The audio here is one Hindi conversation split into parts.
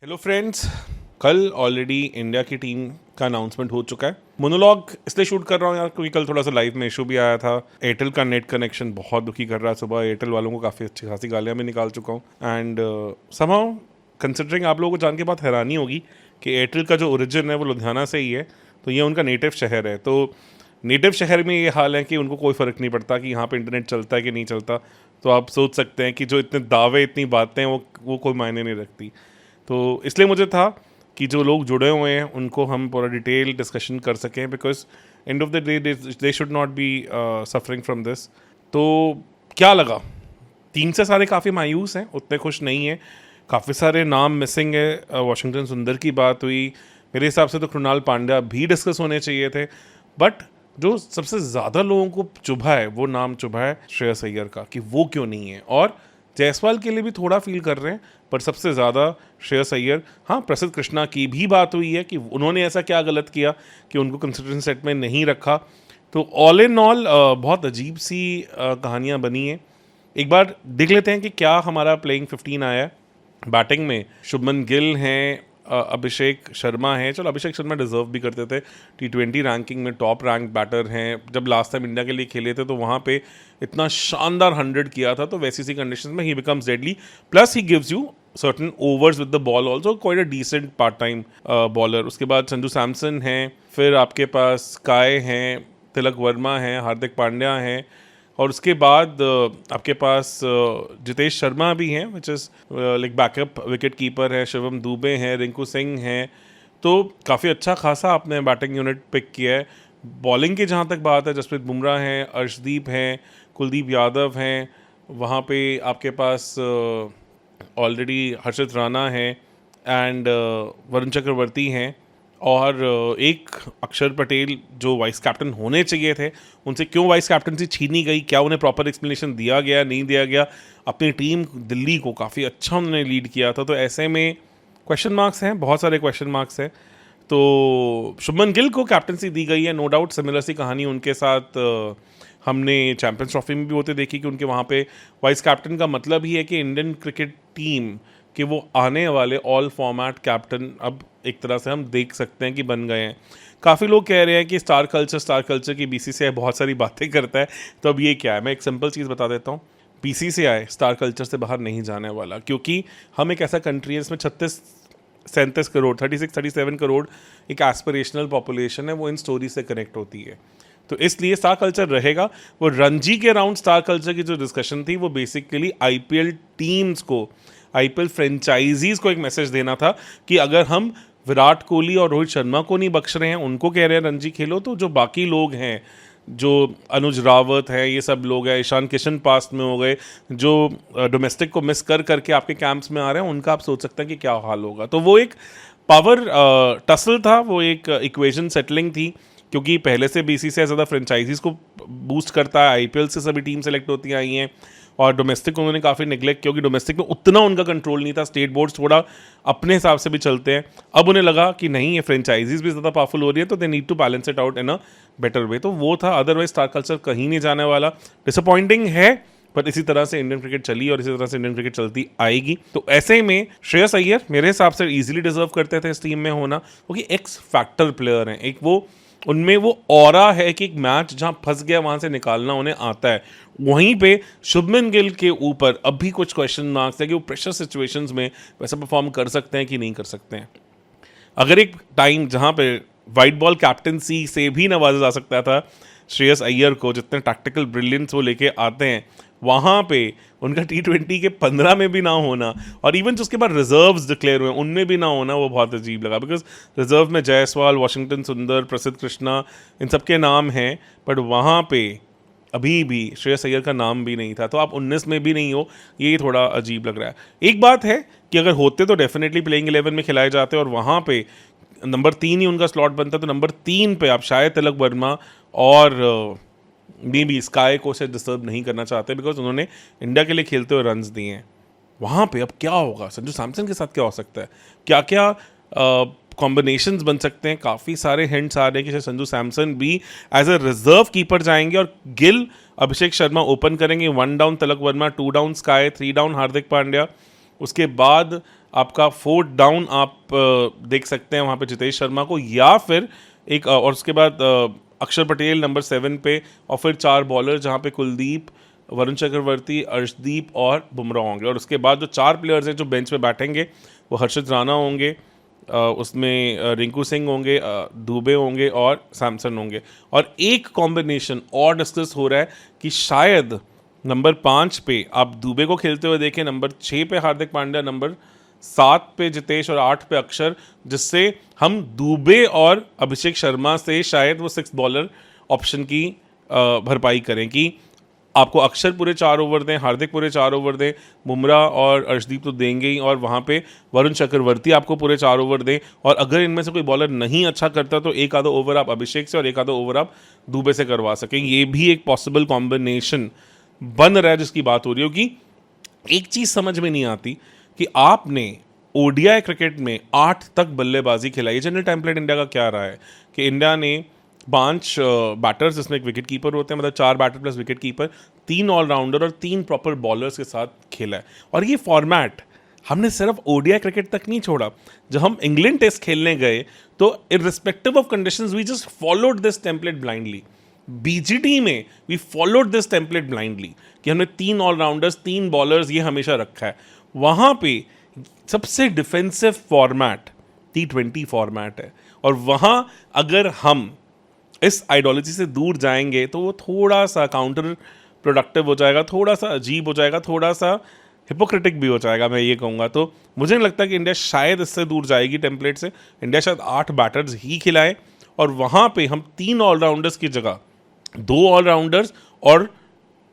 हेलो फ्रेंड्स, कल ऑलरेडी इंडिया की टीम का अनाउंसमेंट हो चुका है। मोनोलॉग इसलिए शूट कर रहा हूँ यार क्योंकि कल थोड़ा सा लाइव में इशू भी आया था। एयरटेल का नेट कनेक्शन बहुत दुखी कर रहा है। सुबह एयरटेल वालों को काफ़ी अच्छी खासी गालियाँ भी निकाल चुका हूँ। एंड समहाउ कंसिडरिंग आप लोगों को जान के बात हैरानी होगी कि एयरटेल का जो ओरिजिन है वो लुधियाना से ही है, तो ये उनका नेटिव शहर है। तो नेटिव शहर में ये हाल है कि उनको कोई फ़र्क नहीं पड़ता कि यहाँ पे इंटरनेट चलता है कि नहीं चलता। तो आप सोच सकते हैं कि जो इतने दावे इतनी बातें हैं वो कोई मायने नहीं रखती। तो इसलिए मुझे था कि जो लोग जुड़े हुए हैं उनको हम पूरा डिटेल डिस्कशन कर सकें, because end of the day they should not be suffering from this. तो क्या लगा, टीम से सारे काफ़ी मायूस हैं, उतने खुश नहीं हैं। काफ़ी सारे नाम मिसिंग है। वॉशिंगटन सुंदर की बात हुई, मेरे हिसाब से तो कृणाल पांड्या भी डिस्कस होने चाहिए थे। बट जो सबसे ज़्यादा लोगों को चुभा है वो नाम चुभा है श्रेयस अय्यर का, कि वो क्यों नहीं है। और जायसवाल के लिए भी थोड़ा फील कर रहे हैं, पर सबसे ज़्यादा श्रेयस अय्यर। हाँ, प्रसिद्ध कृष्णा की भी बात हुई है कि उन्होंने ऐसा क्या गलत किया कि उनको कंसिडरेशन सेट में नहीं रखा। तो ऑल इन ऑल बहुत अजीब सी कहानियाँ बनी हैं। एक बार देख लेते हैं कि क्या हमारा प्लेइंग 15 आया है। बैटिंग में शुभमन गिल हैं, अभिषेक शर्मा हैं। चलो, अभिषेक शर्मा डिजर्व भी करते थे, T20 रैंकिंग में टॉप रैंक बैटर हैं। जब लास्ट टाइम इंडिया के लिए खेले थे तो वहाँ पे इतना शानदार 100 किया था, तो वैसी सी कंडीशन में he becomes deadly. Plus he gives you certain overs with the ball also, quite a decent part time bowler. उसके बाद संजू सैमसन हैं, फिर आपके पास स्काई हैं, तिलक वर्मा हैं, हार्दिक पांड्या हैं, और उसके बाद आपके पास जितेश शर्मा भी हैं, which is like backup wicket keeper है। शिवम दुबे हैं, रिंकू सिंह हैं। तो काफ़ी अच्छा खासा आपने बैटिंग यूनिट पिक किया है। बॉलिंग की जहाँ तक बात है, जसप्रीत बुमराह हैं, अर्शदीप हैं, कुलदीप यादव हैं। वहाँ पे आपके पास ऑलरेडी हर्षित राणा हैं एंड वरुण चक्रवर्ती हैं, और एक अक्षर पटेल जो वाइस कैप्टन होने चाहिए थे, उनसे क्यों वाइस कैप्टनसी छीनी गई, क्या उन्हें प्रॉपर एक्सप्लेनेशन दिया गया, नहीं दिया गया। अपनी टीम दिल्ली को काफ़ी अच्छा उन्होंने लीड किया था। तो ऐसे में क्वेश्चन मार्क्स हैं, बहुत सारे क्वेश्चन मार्क्स हैं। तो शुभमन गिल को कैप्टनसी दी गई है, नो डाउट। सिमिलर सी कहानी उनके साथ हमने चैंपियंस ट्रॉफी में भी होते देखी कि उनके वहाँ पे वाइस कैप्टन का मतलब ही है कि इंडियन क्रिकेट टीम कि वो आने वाले ऑल फॉर्मेट कैप्टन अब एक तरह से हम देख सकते हैं कि बन गए हैं। काफ़ी लोग कह रहे हैं कि स्टार कल्चर की BCCI बहुत सारी बातें करता है। तो अब ये क्या है, मैं एक सिंपल चीज़ बता देता हूँ। BCCI स्टार कल्चर से बाहर नहीं जाने वाला, क्योंकि हम एक ऐसा कंट्री है जिसमें 36-37 करोड़ 36-37 करोड़ एक एस्पिरेशनल पॉपुलेशन है, वो इन स्टोरी से कनेक्ट होती है। तो इसलिए स्टार कल्चर रहेगा। वो रणजी के राउंड स्टार कल्चर की जो डिस्कशन थी वो बेसिकली IPL टीम्स को, IPL फ्रेंचाइजीज को एक मैसेज देना था कि अगर हम विराट कोहली और रोहित शर्मा को नहीं बख्श रहे हैं, उनको कह रहे हैं रणजी खेलो, तो जो बाकी लोग हैं, जो अनुज रावत है, ये सब लोग हैं, ईशान किशन पास्ट में हो गए, जो डोमेस्टिक को मिस कर करके आपके कैंप्स में आ रहे हैं, उनका आप सोच सकते हैं कि क्या हाल होगा। तो वो एक पावर टसल था, वो एक इक्वेशन सेटलिंग थी, क्योंकि पहले से BCCI ज़्यादा फ्रेंचाइजीज को बूस्ट करता है। IPL से सभी टीम सेलेक्ट होती आई हैं, और डोमेस्टिक उन्होंने काफ़ी निगलेक्ट, क्योंकि डोमेस्टिक में उतना उनका कंट्रोल नहीं था। स्टेट बोर्ड्स थोड़ा अपने हिसाब से भी चलते हैं। अब उन्हें लगा कि नहीं, ये फ्रेंचाइजीज भी ज़्यादा पावरफुल हो रही है, तो they need to balance it out in a better way. तो वो था, अदरवाइज स्टार कल्चर कहीं नहीं जाने वाला। डिसअपॉइंटिंग है, पर इसी तरह से इंडियन क्रिकेट चली और इसी तरह से इंडियन क्रिकेट चलती आएगी। तो ऐसे में श्रेयस अय्यर मेरे हिसाब से इजीली डिजर्व करते थे इस टीम में होना, क्योंकि एक्स फैक्टर प्लेयर हैं। एक वो, उनमें वो ऑरा है कि एक मैच जहां फंस गया वहां से निकालना उन्हें आता है। वहीं पे शुभमन गिल के ऊपर अभी कुछ क्वेश्चन मार्क्स है कि वो प्रेशर सिचुएशंस में वैसा परफॉर्म कर सकते हैं कि नहीं कर सकते हैं। अगर एक टाइम जहां पे वाइट बॉल कैप्टनसी से भी नवाजा जा सकता था श्रेयस अय्यर को, जितने टैक्टिकल ब्रिलियंस वो लेके आते हैं, वहाँ पे उनका T20 के 15 में भी ना होना, और इवन जो उसके बाद रिजर्व्स डिक्लेयर हुए उनमें भी ना होना, वो बहुत अजीब लगा। बिकॉज रिजर्व में जायसवाल, वॉशिंगटन सुंदर, प्रसिद्ध कृष्णा, इन सब के नाम हैं, बट वहाँ पे अभी भी श्रेयस अय्यर का नाम भी नहीं था। तो आप 19 में भी नहीं हो, ये थोड़ा अजीब लग रहा है। एक बात है कि अगर होते तो डेफिनेटली प्लेइंग 11 में खिलाए जाते, और वहाँ पे नंबर 3 ही उनका स्लॉट बनता, तो नंबर 3 पे आप शायद तिलक वर्मा और मे बी स्काई को से डिस्टर्ब नहीं करना चाहते, बिकॉज उन्होंने इंडिया के लिए खेलते हुए रन्स दिए हैं। वहाँ पे अब क्या होगा, संजू सैमसन के साथ क्या हो सकता है, क्या क्या कॉम्बिनेशंस बन सकते हैं। काफ़ी सारे हिंट्स आ रहे हैं कि शायद संजू सैमसन भी एज अ रिजर्व कीपर जाएंगे, और गिल, अभिषेक शर्मा ओपन करेंगे। 1 down Tilak Varma, 2 down sky, 3 down Hardik Pandya. उसके बाद आपका 4th डाउन आप देख सकते हैं वहाँ पे जितेश शर्मा को, या फिर एक और उसके बाद अक्षर पटेल नंबर 7 पे, और फिर 4 बॉलर जहाँ पे कुलदीप, वरुण चक्रवर्ती, अर्शदीप और बुमराह होंगे। और उसके बाद जो 4 प्लेयर्स हैं जो बेंच पे बैठेंगे वो हर्षित राणा होंगे, उसमें रिंकू सिंह होंगे, दुबे होंगे और सैमसन होंगे। और एक कॉम्बिनेशन और डिस्कस हो रहा है कि शायद नंबर 5 पे आप दुबे को खेलते हुए देखें, नंबर 6 पे हार्दिक पांड्या, नंबर 7 पे जितेश और 8 पे अक्षर, जिससे हम दुबे और अभिषेक शर्मा से शायद वो 6 बॉलर ऑप्शन की भरपाई करें कि आपको अक्षर पूरे 4 ओवर दें, हार्दिक पूरे 4 ओवर दें, बुमराह और अर्शदीप तो देंगे ही, और वहाँ पे वरुण चक्रवर्ती आपको पूरे 4 ओवर दें, और अगर इनमें से कोई बॉलर नहीं अच्छा करता तो एक आधा ओवर आप अभिषेक से और एक आधा ओवर आप दुबे से करवा सकें। ये भी एक पॉसिबल कॉम्बिनेशन बन रहा है जिसकी बात हो रही हो। कि एक चीज़ समझ में नहीं आती कि आपने ओडीआई क्रिकेट में 8 तक बल्लेबाजी खिलाई। जनरल टेम्पलेट इंडिया का क्या रहा है कि इंडिया ने 5 बैटर्स, जिसमें एक विकेट कीपर होते हैं, मतलब 4 batter plus wicket keeper, 3 all rounder और 3 प्रॉपर बॉलर्स के साथ खेला है। और ये फॉर्मेट हमने सिर्फ ओडीआई क्रिकेट तक नहीं छोड़ा। जब हम इंग्लैंड टेस्ट खेलने गए तो irrespective of conditions we just followed this template blindly. BGT में we followed this template blindly कि हमने 3 ऑलराउंडर्स, 3 बॉलर्स, ये हमेशा रखा है। वहाँ पे सबसे डिफेंसिव फॉर्मेट T20 फॉर्मेट है, और वहाँ अगर हम इस आइडियोलॉजी से दूर जाएंगे तो वो थोड़ा सा काउंटर प्रोडक्टिव हो जाएगा, थोड़ा सा अजीब हो जाएगा, थोड़ा सा हिपोक्रेटिक भी हो जाएगा, मैं ये कहूँगा। तो मुझे नहीं लगता कि इंडिया शायद इससे दूर जाएगी टेम्पलेट से। इंडिया शायद 8 बैटर्स ही खिलाए, और वहाँ पे हम 3 ऑलराउंडर्स की जगह 2 ऑलराउंडर्स और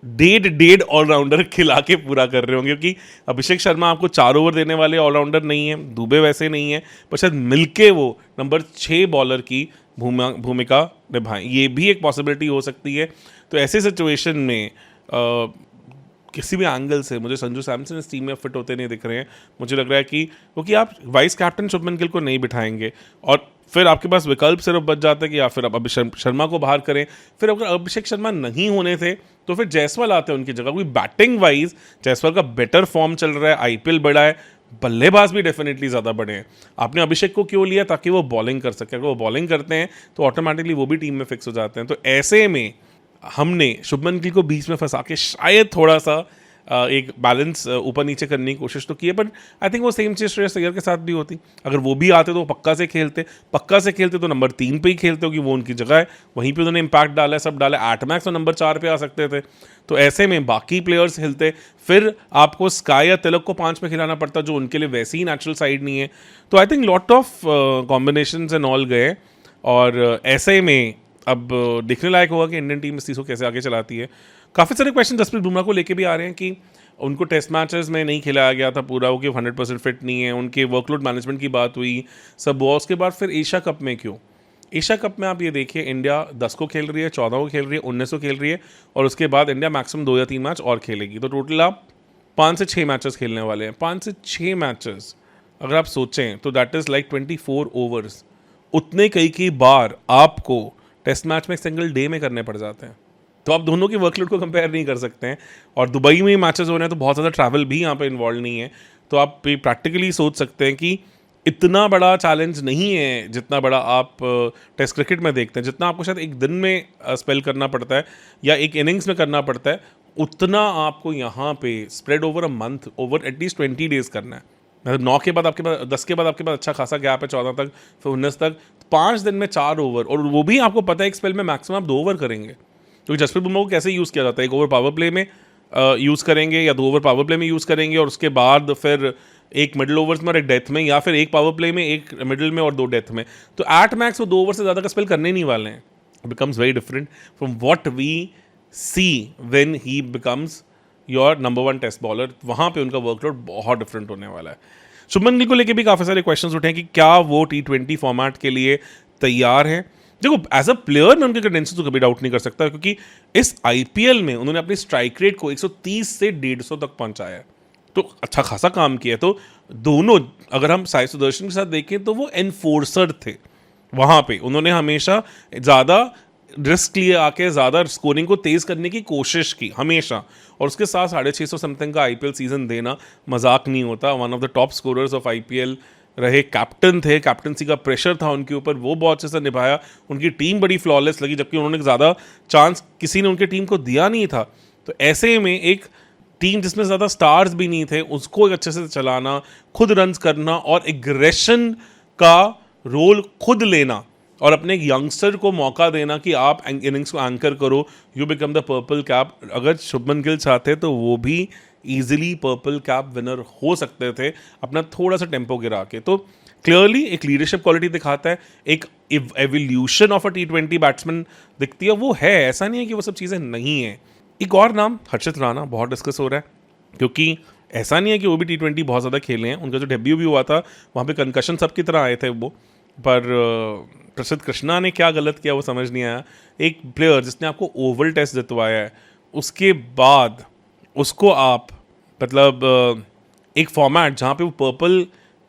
1.5 ऑलराउंडर खिला के पूरा कर रहे होंगे। क्योंकि अभिषेक शर्मा आपको 4 ओवर देने वाले ऑलराउंडर नहीं है, दुबे वैसे नहीं है, पर शायद मिलके वो नंबर 6 बॉलर की भूमिका निभाएं। ये भी एक पॉसिबिलिटी हो सकती है। तो ऐसे सिचुएशन में किसी भी एंगल से मुझे संजू सैमसन इस टीम में फिट होते नहीं दिख रहे हैं। मुझे लग रहा है कि क्योंकि आप वाइस कैप्टन शुभमन गिल को नहीं बिठाएंगे, और फिर आपके पास विकल्प सिर्फ बच जाता है कि या फिर आप अभिषेक शर्मा को बाहर करें। फिर अगर अभिषेक शर्मा नहीं होने थे तो फिर जायसवाल आते हैं उनकी जगह। कोई बैटिंग वाइज जायसवाल का बेटर फॉर्म चल रहा है, आईपीएल बड़ा है, बल्लेबाज भी डेफिनेटली ज़्यादा बड़े हैं। आपने अभिषेक को क्यों लिया? ताकि वो बॉलिंग कर सके। अगर वो बॉलिंग करते हैं तो ऑटोमेटिकली वो भी टीम में फिक्स हो जाते हैं। तो ऐसे में हमने शुभमन गिल को बीच में फंसा के शायद थोड़ा सा एक बैलेंस ऊपर नीचे करने की कोशिश तो की है, बट आई थिंक वो सेम चीज़ श्रेयस अय्यर के साथ भी होती। अगर वो भी आते तो पक्का से खेलते तो नंबर 3 पे ही खेलते, क्योंकि वो उनकी जगह है, वहीं पे उन्होंने इंपैक्ट डाला है, सब डाला है। 8 मैक्स और नंबर 4 पे आ सकते थे। तो ऐसे में बाकी प्लेयर्स हिलते, फिर आपको स्काई या तिलक को 5 में खिलाना पड़ता, जो उनके लिए वैसे ही नेचुरल साइड नहीं है। तो I think lot of combinations and all गए, और ऐसे में अब देखने लायक होगा कि इंडियन टीम इस चीज़ को कैसे आगे चलाती है। काफ़ी सारे क्वेश्चन जसप्रीत बुमराह को लेके भी आ रहे हैं कि उनको टेस्ट मैचेस में नहीं खिलाया गया था पूरा, वो कि 100% फिट नहीं है, उनके वर्कलोड मैनेजमेंट की बात हुई सब हुआ। उसके बाद फिर एशिया कप में क्यों? एशिया कप में आप ये देखिए, इंडिया 10 को खेल रही है, 14 को खेल रही है, 19 को खेल रही है, और उसके बाद इंडिया मैक्सिमम 2 या 3 मैच और खेलेगी। तो टोटल आप 5 से 6 मैचेस खेलने वाले हैं। 5 से 6 मैचेस अगर आप सोचें तो दैट इज़ लाइक 24 ओवर्स। उतने कई बार आपको टेस्ट मैच में सिंगल डे में करने पड़ जाते हैं। तो आप दोनों की वर्कलोड को कंपेयर नहीं कर सकते हैं। और दुबई में मैचेस हो रहे हैं तो बहुत ज़्यादा ट्रैवल भी यहाँ पे इन्वॉल्व नहीं है। तो आप प्रैक्टिकली सोच सकते हैं कि इतना बड़ा चैलेंज नहीं है जितना बड़ा आप टेस्ट क्रिकेट में देखते हैं। जितना आपको शायद एक दिन में स्पेल करना पड़ता है या एक इनिंग्स में करना पड़ता है, उतना आपको यहाँ पे spread over a month, over at least 20 days करना है। मतलब 9 के बाद आपके पास, 10 के बाद आपके पास अच्छा खासा गैप है, 14 तक, फिर 19 तक, 5 दिन में 4 ओवर, और वो भी आपको पता है एक स्पेल में मैक्सिमम आप 2 ओवर करेंगे। तो जसप्रीत बुमराह को कैसे यूज़ किया जाता है? 1 ओवर पावर प्ले में यूज़ करेंगे, या 2 ओवर पावर प्ले में यूज़ करेंगे, और उसके बाद फिर एक मिडिल ओवर्स में और एक डेथ में, या फिर एक पावर प्ले में, एक मिडिल में और 2 डेथ में। तो एट मैक्स वो 2 ओवर से ज़्यादा का स्पेल करने नहीं वाले हैं। Becomes very different from what we see when he becomes your number 1 test bowler. वहाँ पे उनका वर्कलोड बहुत डिफरेंट होने वाला है। शुभमन गिल को लेके भी काफ़ी सारे क्वेश्चंस उठे हैं कि क्या वो T20 फॉर्मेट के लिए तैयार हैं। देखो, एज अ प्लेयर मैं उनके क्रेडेंशियल्स को कभी डाउट नहीं कर सकता, क्योंकि इस आईपीएल में उन्होंने अपनी स्ट्राइक रेट को 130 से 150 तक पहुंचाया है, तो अच्छा खासा काम किया है। तो दोनों, अगर हम साई सुदर्शन के साथ देखें तो वो एनफोर्सर थे। वहाँ पे उन्होंने हमेशा ज़्यादा रिस्क लिए आके ज़्यादा स्कोरिंग को तेज़ करने की कोशिश की हमेशा, और उसके साथ 650 समथिंग का आईपीएल सीज़न देना मजाक नहीं होता। One of the top scorers of IPL रहे, कैप्टन थे, कैप्टनसी का प्रेशर था उनके ऊपर, वो बहुत अच्छे से निभाया। उनकी टीम बड़ी फ्लॉलेस लगी, जबकि उन्होंने ज़्यादा चांस किसी ने उनकी टीम को दिया नहीं था। तो ऐसे में एक टीम जिसमें ज़्यादा स्टार्स भी नहीं थे, उसको एक अच्छे से चलाना, खुद रन्स करना और एग्रेशन का रोल खुद लेना, और अपने एक यंगस्टर को मौका देना कि आप इनिंग्स को एंकर करो, you become the purple cap. अगर शुभमन गिल चाहते तो वो भी ईजिली पर्पल कैप विनर हो सकते थे, अपना थोड़ा सा टेम्पो गिरा के। तो क्लियरली एक लीडरशिप क्वालिटी दिखाता है, एक evolution of a T20 batsman दिखती है, वो है, ऐसा नहीं है कि वो सब चीज़ें नहीं है। एक और नाम हर्षित राणा बहुत डिस्कस हो रहा है, क्योंकि ऐसा नहीं है कि वो भी T20 बहुत ज़्यादा खेले हैं। उनका जो डेब्यू भी हुआ था वहाँ पे कंकशन सबकी तरह आए थे वो, पर प्रसिद्ध कृष्णा ने क्या गलत किया वो समझ नहीं आया। एक प्लेयर जिसने आपको ओवल टेस्ट जितवाया है, उसके बाद उसको आप मतलब एक फॉर्मेट जहाँ पे वो पर्पल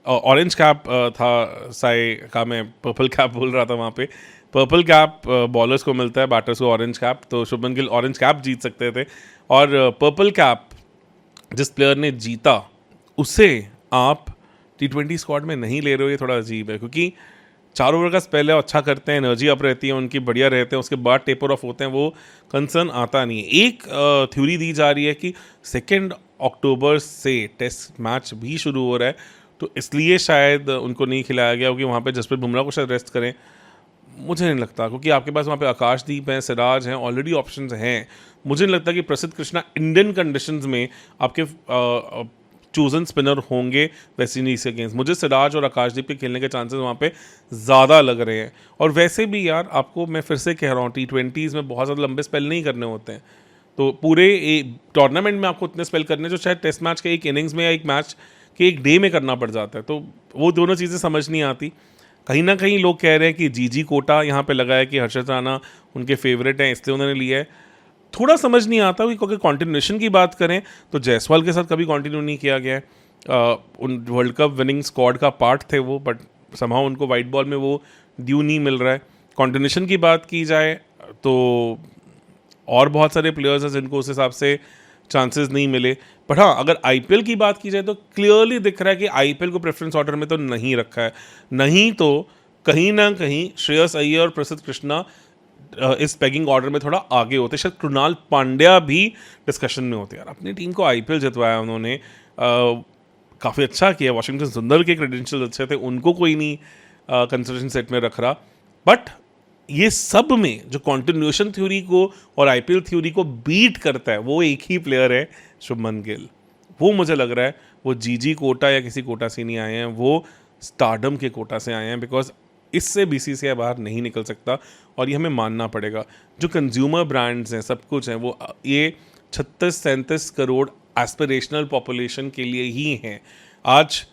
ऑरेंज कैप था, साई का मैं पर्पल कैप बोल रहा था, वहाँ पे पर्पल कैप बॉलर्स को मिलता है, बैटर्स को ऑरेंज कैप। तो शुभमन गिल ऑरेंज कैप जीत सकते थे, और पर्पल कैप जिस प्लेयर ने जीता उसे आप T20 स्क्वाड में नहीं ले रहे हो, ये थोड़ा अजीब है। क्योंकि 4 ओवर का स्पेल है, अच्छा करते हैं, एनर्जी अप रहती है उनकी, बढ़िया रहते हैं, उसके बाद टेपर ऑफ होते हैं, वो कंसर्न आता नहीं है। एक थ्योरी दी जा रही है कि 2 अक्टूबर से टेस्ट मैच भी शुरू हो रहा है, तो इसलिए शायद उनको नहीं खिलाया गया, क्योंकि वहाँ पे जसप्रीत बुमराह को शायद रेस्ट करें। मुझे नहीं लगता, क्योंकि आपके पास वहाँ पे आकाशदीप हैं, सिराज हैं, ऑलरेडी ऑप्शंस हैं। मुझे नहीं लगता कि प्रसिद्ध कृष्णा इंडियन कंडीशंस में आपके चूजन स्पिनर होंगे वेस्ट इंडीज के अगेंस्ट। मुझे सिराज और आकाशदीप के खेलने के चांसेस वहाँ पे ज़्यादा लग रहे हैं। और वैसे भी यार, आपको मैं फिर से कह रहा हूँ, T20s में बहुत ज़्यादा लंबे स्पेल नहीं करने होते हैं, तो पूरे टूर्नामेंट में आपको उतने स्पेल करने जो शायद टेस्ट मैच के एक इनिंग्स में या एक मैच के एक डे में करना पड़ जाता है। तो वो दोनों चीज़ें समझ नहीं आती। कहीं ना कहीं लोग कह रहे हैं कि जीजी कोटा यहाँ पे लगा है कि हर्षित राणा उनके फेवरेट हैं, इसलिए उन्होंने लिया है। थोड़ा समझ नहीं आता, क्योंकि कंटिन्यूएशन की बात करें तो जायसवाल के साथ कभी कंटिन्यू नहीं किया गया है। उन वर्ल्ड कप विनिंग स्क्वाड का पार्ट थे वो, बट समहाउ उनको वाइट बॉल में वो ड्यू नहीं मिल रहा है। कंटिन्यूएशन की बात की जाए तो और बहुत सारे प्लेयर्स हैं जिनको उस हिसाब से चांसेस नहीं मिले। बट हाँ, अगर आईपीएल की बात की जाए तो क्लियरली दिख रहा है कि आईपीएल को प्रेफरेंस ऑर्डर में तो नहीं रखा है। नहीं तो कहीं ना कहीं श्रेयस अय्यर और प्रसिद्ध कृष्णा इस पैगिंग ऑर्डर में थोड़ा आगे होते, शायद कृणाल पांड्या भी डिस्कशन में होते। यार, अपनी टीम को आईपीएल जितवाया उन्होंने, काफ़ी अच्छा किया। वाशिंगटन सुंदर के क्रेडेंशियल्स अच्छे थे, उनको कोई नहीं कंसिडरेशन सेट में रख रहा। बट ये सब में जो कॉन्टिन्यूएशन थ्योरी को और आईपीएल थ्योरी को बीट करता है, वो एक ही प्लेयर है, शुभमन गिल। वो मुझे लग रहा है वो जीजी कोटा या किसी कोटा से नहीं आए हैं, वो स्टारडम के कोटा से आए हैं, बिकॉज इससे बीसीसीआई बाहर नहीं निकल सकता, और ये हमें मानना पड़ेगा। जो कंज्यूमर ब्रांड्स हैं, सब कुछ हैं, वो ये 36-37 करोड़ एस्पिरेशनल पॉपुलेशन के लिए ही हैं। आज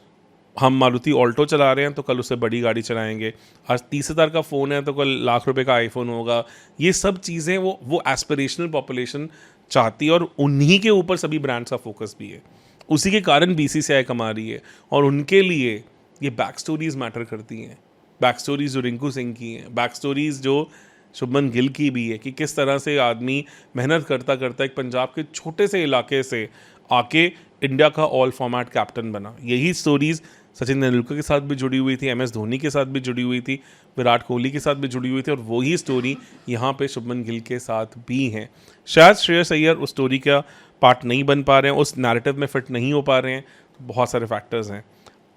हम मारुति ऑल्टो चला रहे हैं तो कल उससे बड़ी गाड़ी चलाएंगे। आज 30,000 का फ़ोन है तो कल लाख रुपए का आईफोन होगा। ये सब चीज़ें वो एस्पिरेशनल पॉपुलेशन चाहती है, और उन्हीं के ऊपर सभी ब्रांड्स का फोकस भी है। उसी के कारण बीसीसीआई कमा रही है, और उनके लिए ये बैक स्टोरीज मैटर करती हैं। बैक स्टोरीज जो रिंकू सिंह की हैं, बैक स्टोरीज जो शुभमन गिल की भी है, कि किस तरह से आदमी मेहनत करता करता एक पंजाब के छोटे से इलाके से आके इंडिया का ऑल फॉर्मेट कैप्टन बना। यही स्टोरीज सचिन तेंदुलकर के साथ भी जुड़ी हुई थी, MS धोनी के साथ भी जुड़ी हुई थी, विराट कोहली के साथ भी जुड़ी हुई थी, और वही स्टोरी यहाँ पे शुभमन गिल के साथ भी हैं। शायद श्रेयस अय्यर उस स्टोरी का पार्ट नहीं बन पा रहे हैं, उस नैरेटिव में फिट नहीं हो पा रहे हैं। तो बहुत सारे फैक्टर्स हैं।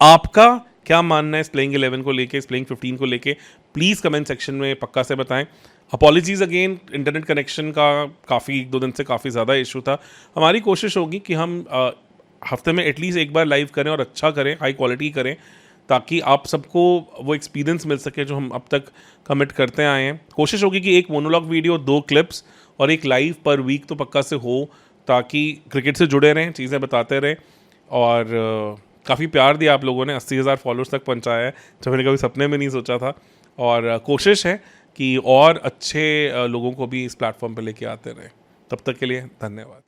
आपका क्या मानना है इस प्लेइंग 11 को लेके, इस प्लेइंग 15 को लेके? प्लीज़ कमेंट सेक्शन में पक्का से बताएं। अपॉलॉजीज़ अगेन, इंटरनेट कनेक्शन का काफ़ी 1-2 दिन से काफ़ी ज़्यादा इशू था। हमारी कोशिश होगी कि हम हफ्ते में एटलीस्ट एक बार लाइव करें, और अच्छा करें, हाई क्वालिटी करें, ताकि आप सबको वो एक्सपीरियंस मिल सके जो हम अब तक कमिट करते आए हैं। कोशिश होगी कि एक मोनोलॉग वीडियो, 2 क्लिप्स और एक लाइव पर वीक तो पक्का से हो, ताकि क्रिकेट से जुड़े रहें, चीज़ें बताते रहें। और काफ़ी प्यार दिया आप लोगों ने, 80,000 फॉलोअर्स तक पहुंचाया है, जो मैंने कभी सपने में नहीं सोचा था। और कोशिश है कि और अच्छे लोगों को भी इस प्लेटफॉर्म पर लेके आते रहें। तब तक के लिए धन्यवाद।